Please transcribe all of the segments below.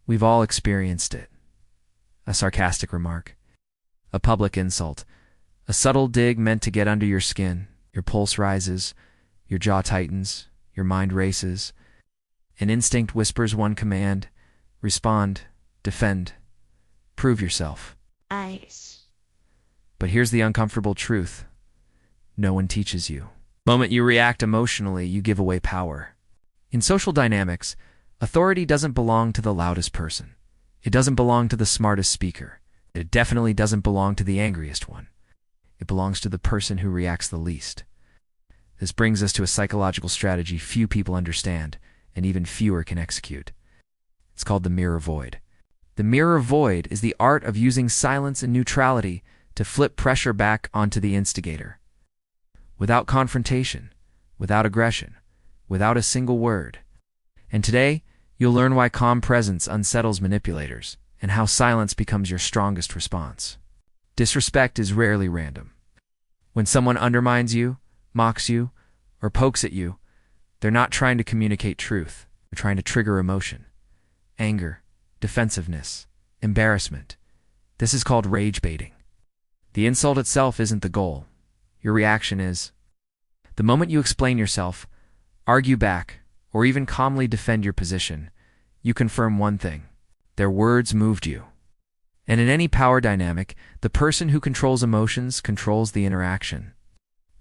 We've all experienced it. A sarcastic remark, a public insult, a subtle dig meant to get under your skin. Your pulse rises, your jaw tightens, your mind races. An instinct whispers one command: respond, defend, prove yourself. Ice. But here's the uncomfortable truth. No one teaches you. The moment you react emotionally, you give away power. In social dynamics, authority doesn't belong to the loudest person. It doesn't belong to the smartest speaker. It definitely doesn't belong to the angriest one. It belongs to the person who reacts the least. This brings us to a psychological strategy few people understand, and even fewer can execute. It's called the mirror void. The mirror void is the art of using silence and neutrality to flip pressure back onto the instigator. Without confrontation, without aggression, without a single word. And today, you'll learn why calm presence unsettles manipulators, and how silence becomes your strongest response. Disrespect is rarely random. When someone undermines you, mocks you, or pokes at you, they're not trying to communicate truth. They're trying to trigger emotion. Anger, defensiveness, embarrassment. This is called rage baiting. The insult itself isn't the goal. Your reaction is. The moment you explain yourself, argue back, or even calmly defend your position, you confirm one thing: their words moved you. And in any power dynamic, the person who controls emotions controls the interaction.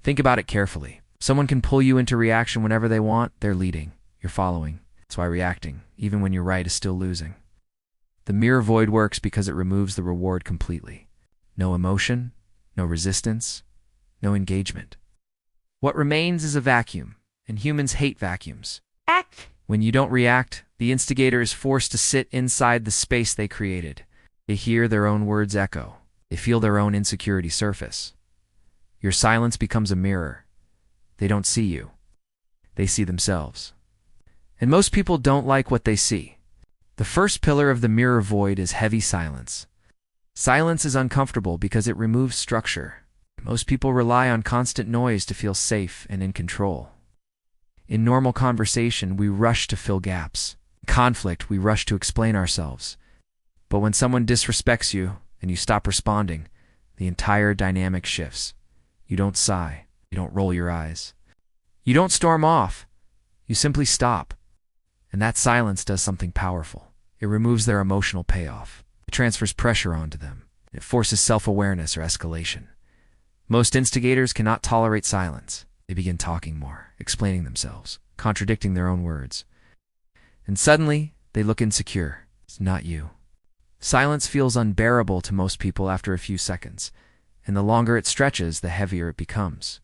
Think about it carefully. Someone can pull you into reaction whenever they want. They're leading. You're following. That's why reacting, even when you're right, is still losing. The mirror void works because it removes the reward completely. No emotion, no resistance, no engagement. What remains is a vacuum, and humans hate vacuums. When you don't react, the instigator is forced to sit inside the space they created. They hear their own words echo. They feel their own insecurity surface. Your silence becomes a mirror. They don't see you. They see themselves. And most people don't like what they see. The first pillar of the mirror void is heavy silence. Silence is uncomfortable because it removes structure. Most people rely on constant noise to feel safe and in control. In normal conversation, we rush to fill gaps. In conflict, we rush to explain ourselves. But when someone disrespects you and you stop responding, the entire dynamic shifts. You don't sigh. You don't roll your eyes. You don't storm off. You simply stop. And that silence does something powerful. It removes their emotional payoff. It transfers pressure onto them. It forces self-awareness or escalation. Most instigators cannot tolerate silence. They begin talking more, explaining themselves, contradicting their own words. And suddenly, they look insecure. It's not you. Silence feels unbearable to most people after a few seconds, and the longer it stretches, the heavier it becomes.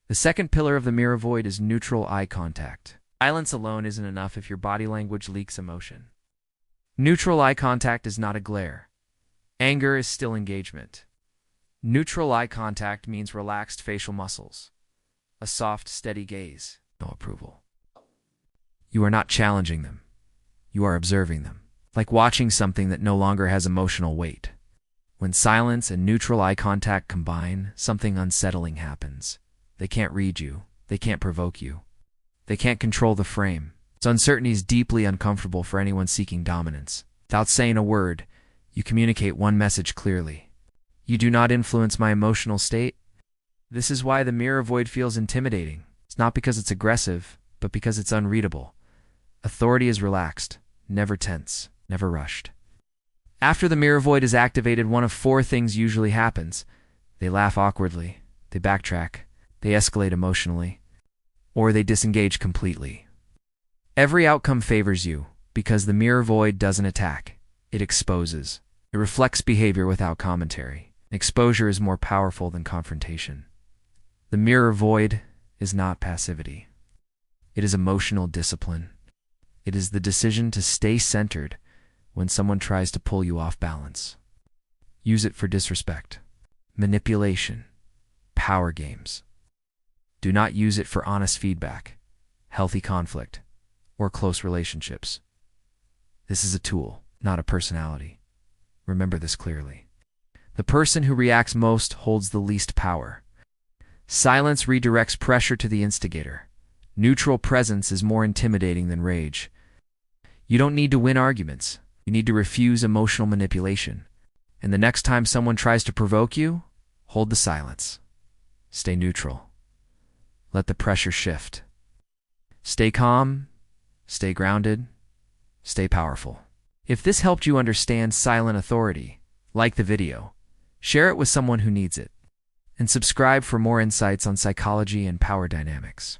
The second pillar of the mirror void is neutral eye contact. Silence alone isn't enough if your body language leaks emotion. Neutral eye contact is not a glare. Anger is still engagement. Neutral eye contact means relaxed facial muscles. A soft, steady gaze. No approval. You are not challenging them. You are observing them. Like watching something that no longer has emotional weight. When silence and neutral eye contact combine, something unsettling happens. They can't read you. They can't provoke you. They can't control the frame. This uncertainty is deeply uncomfortable for anyone seeking dominance. Without saying a word, you communicate one message clearly. You do not influence my emotional state. This is why the mirror void feels intimidating. It's not because it's aggressive, but because it's unreadable. Authority is relaxed, never tense, never rushed. After the mirror void is activated, one of four things usually happens. They laugh awkwardly, they backtrack, they escalate emotionally, or they disengage completely. Every outcome favors you, because the mirror void doesn't attack. It exposes. It reflects behavior without commentary. Exposure is more powerful than confrontation. The mirror void is not passivity. It is emotional discipline. It is the decision to stay centered when someone tries to pull you off balance. Use it for disrespect, manipulation, power games. Do not use it for honest feedback, healthy conflict, or close relationships. This is a tool, not a personality. Remember this clearly. The person who reacts most holds the least power. Silence redirects pressure to the instigator. Neutral presence is more intimidating than rage. You don't need to win arguments. You need to refuse emotional manipulation. And the next time someone tries to provoke you, hold the silence. Stay neutral. Let the pressure shift. Stay calm, stay grounded, stay powerful. If this helped you understand silent authority, like the video, share it with someone who needs it, and subscribe for more insights on psychology and power dynamics.